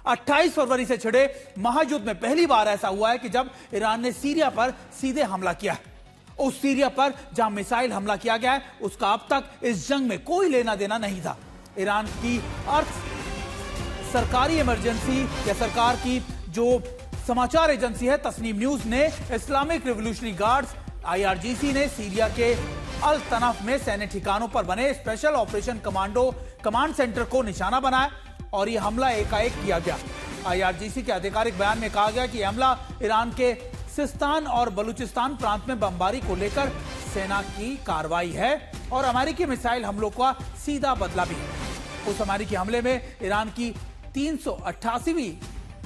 28 फरवरी से छिड़े महायुद्ध में पहली बार ऐसा हुआ है कि जब ईरान ने सीरिया पर सीधे हमला किया। उस सीरिया पर जहां मिसाइल हमला किया गया है, उसका अब तक इस जंग में कोई लेना देना नहीं था। ईरान की सरकारी इमरजेंसी या सरकार की जो समाचार एजेंसी है तस्नीम न्यूज ने इस्लामिक रिवॉल्यूशनरी गार्ड्स IRGC ने सीरिया के अल तनफ में सैन्य ठिकानों पर बने स्पेशल ऑपरेशन कमांड सेंटर को निशाना बनाया और यह हमला एकाएक किया गया। IRGC के आधिकारिक बयान में कहा गया कि हमला ईरान के सिस्तान और बलूचिस्तान प्रांत में बमबारी को लेकर सेना की कार्रवाई है और अमेरिकी मिसाइल हमलों का सीधा बदला भी है। उस अमेरिकी हमले में ईरान की 388वीं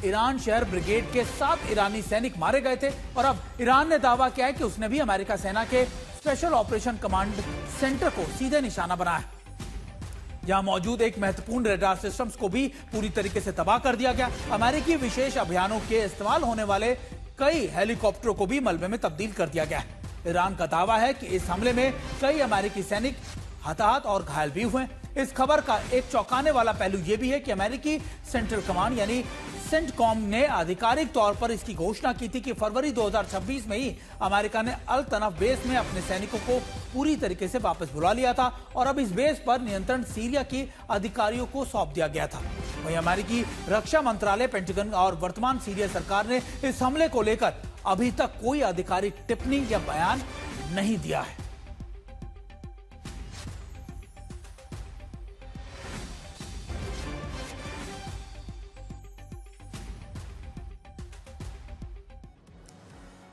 ईरान शहर ब्रिगेड के 7 ईरानी सैनिक मारे गए थे और अब ईरान ने दावा किया है कि उसने भी अमेरिका सेना के स्पेशल ऑपरेशन कमांड सेंटर को सीधे निशाना बनाया। यहां मौजूद एक महत्वपूर्ण रडार सिस्टम्स को भी पूरी तरीके से तबाह कर दिया गया। अमेरिकी विशेष अभियानों के इस्तेमाल होने वाले कई हेलीकॉप्टरों को भी मलबे में तब्दील कर दिया गया है। ईरान का दावा है कि इस हमले में कई अमेरिकी सैनिक हताहत और घायल भी हुए। इस खबर का एक चौंकाने वाला पहलू यह भी है कि अमेरिकी सेंट्रल कमांड यानी सेंटकॉम ने आधिकारिक तौर पर इसकी घोषणा की थी कि फरवरी 2026 में ही अमेरिका ने अल तनफ बेस में अपने सैनिकों को पूरी तरीके से वापस बुला लिया था और अब इस बेस पर नियंत्रण सीरिया के अधिकारियों को सौंप दिया गया था। वहीं अमेरिकी रक्षा मंत्रालय, पेंटागन और वर्तमान सीरिया सरकार ने इस हमले को लेकर अभी तक कोई आधिकारिक टिप्पणी या बयान नहीं दिया है।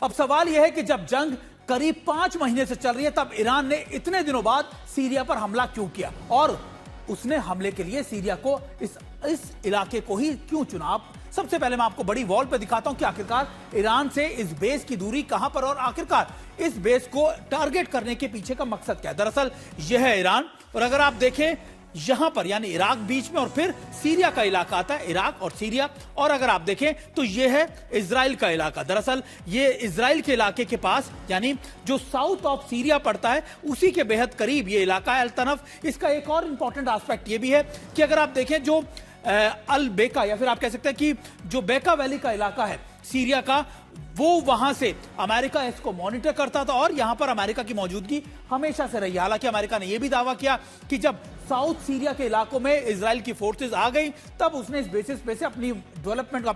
अब सवाल यह है कि जब जंग करीब 5 महीने से चल रही है तब ईरान ने इतने दिनों बाद सीरिया पर हमला क्यों किया और उसने हमले के लिए सीरिया को इस इलाके को ही क्यों चुना। सबसे पहले मैं आपको बड़ी वॉल पे दिखाता हूं कि आखिरकार ईरान से इस बेस की दूरी कहां पर और आखिरकार इस बेस को टारगेट करने के पीछे का मकसद क्या है। दरअसल यह है ईरान और अगर आप देखें यहां पर यानी इराक बीच में और फिर सीरिया का इलाका आता है, इराक और सीरिया, और अगर आप देखें तो यह है इजराइल का इलाका। दरअसल ये इजराइल के इलाके के पास यानी जो साउथ ऑफ सीरिया पड़ता है उसी के बेहद करीब ये इलाका है अल तनफ। इसका एक और इंपॉर्टेंट एस्पेक्ट ये भी है कि अगर आप देखें जो अल बेका या फिर आप कह सकते हैं कि जो बेका वैली का इलाका है सीरिया का, वो वहां से अमेरिका इसको मॉनिटर करता था और यहां पर अमेरिका की मौजूदगी हमेशा से रही। हालांकि अमेरिका ने यह भी दावा किया कि जब साउथ सीरिया के इलाकों में इजराइल की फोर्सेस आ गई तब उसने इस बेसिस पे से अपनी डेवलपमेंट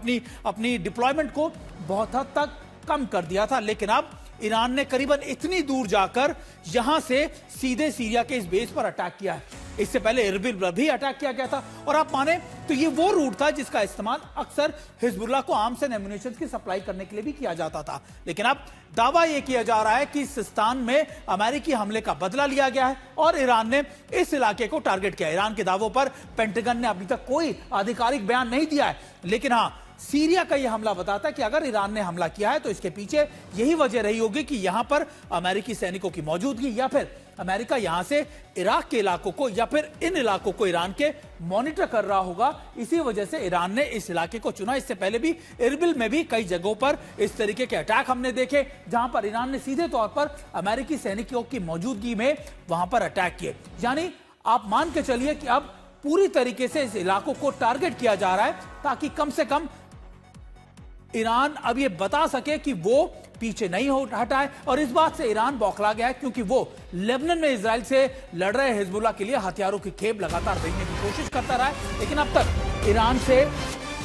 अपनी डिप्लॉयमेंट को बहुत हद तक कम कर दिया था। लेकिन अब ईरान ने करीबन इतनी दूर जाकर यहां से सीधे सीरिया के इस बेस पर अटैक किया है। इससे पहले इरबिल पर भी अटैक किया गया था और आप माने तो ये वो रूट था जिसका इस्तेमाल अक्सर हिजबुल्लाह को आर्म्स एंड एम्युनिशन की सप्लाई करने के लिए भी किया जाता था। लेकिन अब दावा यह किया जा रहा है कि सिस्तान में अमेरिकी हमले का बदला लिया गया है और ईरान ने इस इलाके को टारगेट किया। ईरान के दावों पर पेंटागन ने अभी तक कोई आधिकारिक बयान नहीं दिया है, लेकिन हाँ सीरिया का यह हमला बताता है कि अगर ईरान ने हमला किया है तो इसके पीछे यही वजह रही होगी कि यहां पर अमेरिकी सैनिकों की मौजूदगी या फिर अमेरिका यहां से इराक के इलाकों को या फिर इन इलाकों को ईरान के मॉनिटर कर रहा होगा। इसी वजह से ईरान ने इस इलाके को चुना। इससे पहले भी इरबिल में भी कई जगहों पर इस तरीके के अटैक हमने देखे जहां पर ईरान ने सीधे तौर पर अमेरिकी सैनिकों की मौजूदगी में वहां पर अटैक किए। यानी आप मान के चलिए कि अब पूरी तरीके से इस इलाकों को टारगेट किया जा रहा है ताकि कम से कम ईरान अब ये बता सके कि वो पीछे नहीं हटा है। और इस बात से ईरान बौखला गया है क्योंकि वो लेबनान में इजराइल से लड़ रहे हिजबुल्लाह के लिए हथियारों की खेप लगातार भेजने की कोशिश करता रहा है। लेकिन अब तक ईरान से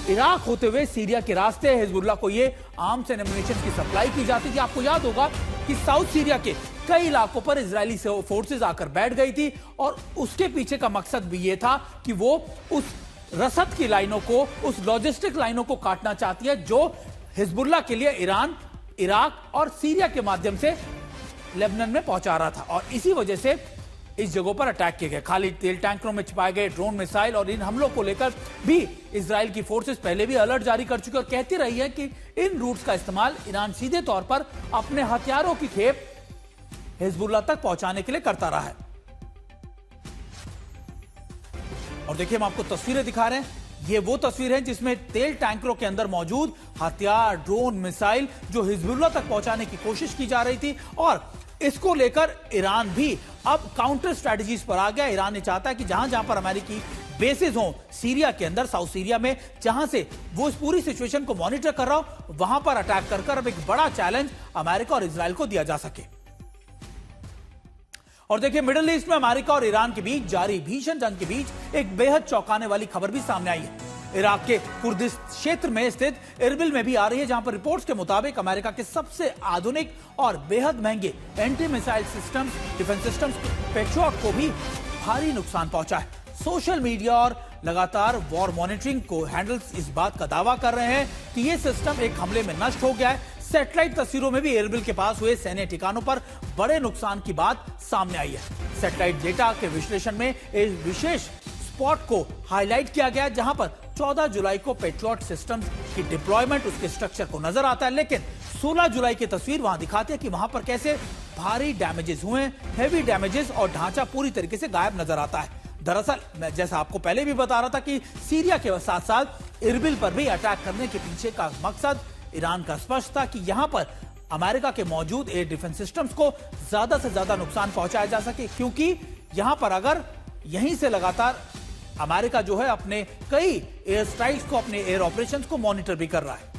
इराक होते हुए सीरिया के रास्ते हिजबुल्लाह को ये आर्म्स एंड एम्युनिशन की सप्लाई की जाती थी। आपको याद होगा कि साउथ सीरिया के कई इलाकों पर इजरायली फोर्सेज आकर बैठ गई थी और उसके पीछे का मकसद भी ये था कि वो उस रसद की लाइनों को, उस लॉजिस्टिक लाइनों को काटना चाहती है जो हिजबुल्लाह के लिए ईरान, इराक और सीरिया के माध्यम से लेबनान में पहुंचा रहा था। और इसी वजह से इस जगहों पर अटैक किए गए। खाली तेल टैंकरों में छिपाए गए ड्रोन, मिसाइल और इन हमलों को लेकर भी इजराइल की फोर्सेस पहले भी अलर्ट जारी कर चुकी और कहती रही है कि इन रूट्स का इस्तेमाल ईरान सीधे तौर पर अपने हथियारों की खेप हिजबुल्लाह तक पहुंचाने के लिए करता रहा है। और देखिए हम आपको तस्वीरें दिखा रहे हैं। ये वो तस्वीर है जिसमें तेल टैंकरों के अंदर मौजूद हथियार, ड्रोन, मिसाइल जो हिजबुल्लाह तक पहुंचाने की कोशिश की जा रही थी और इसको लेकर ईरान भी अब काउंटर स्ट्रेटजीज पर आ गया। ईरान ये चाहता है कि जहां जहां पर अमेरिकी बेसिस हों सीरिया के अंदर, साउथ सीरिया में, जहां से वो इस पूरी सिचुएशन को मॉनिटर कर रहा हो, वहां पर अटैक कर अब एक बड़ा चैलेंज अमेरिका और इजराइल को दिया जा सके। और देखिए, मिडिल ईस्ट में अमेरिका और ईरान के बीच जारी भीषण जंग के बीच एक बेहद चौंकाने वाली खबर भी सामने आई है। इराक के कुर्दिश क्षेत्र में स्थित इरबिल में भी आ रही है, जहां पर रिपोर्ट्स के मुताबिक अमेरिका के सबसे आधुनिक और बेहद महंगे anti missile systems, defence systems patriot को भी भारी नुकसान पहुंचा है। सोशल मीडिया और लगातार वॉर मॉनिटरिंग को हैंडल्स इस बात का दावा कर रहे हैं कि यह सिस्टम एक हमले में नष्ट हो गया है। सैटेलाइट तस्वीरों में भी एरबिल के पास हुए सैन्य ठिकानों पर बड़े नुकसान की बात सामने आई है। सैटेलाइट डेटा के विश्लेषण में एक विशेष स्पॉट को हाईलाइट किया गया, जहां पर 14 जुलाई को पेट्रियट सिस्टम की डिप्लॉयमेंट, उसके स्ट्रक्चर को नजर आता है, लेकिन 16 जुलाई की तस्वीर वहां दिखाती है कि वहां पर कैसे भारी डैमेजेस हुए, हेवी डैमेजेस, और ढांचा पूरी तरीके से गायब नजर आता है। दरअसल मैं जैसा आपको पहले भी बता रहा था कि सीरिया के साथ साथ इरबिल पर भी अटैक करने के पीछे का मकसद ईरान का स्पष्ट था कि यहां पर अमेरिका के मौजूद एयर डिफेंस सिस्टम्स को ज्यादा से ज्यादा नुकसान पहुंचाया जा सके, क्योंकि यहां पर अगर यहीं से लगातार अमेरिका जो है अपने कई एयर स्ट्राइक्स को, अपने एयर ऑपरेशंस को मॉनिटर भी कर रहा है।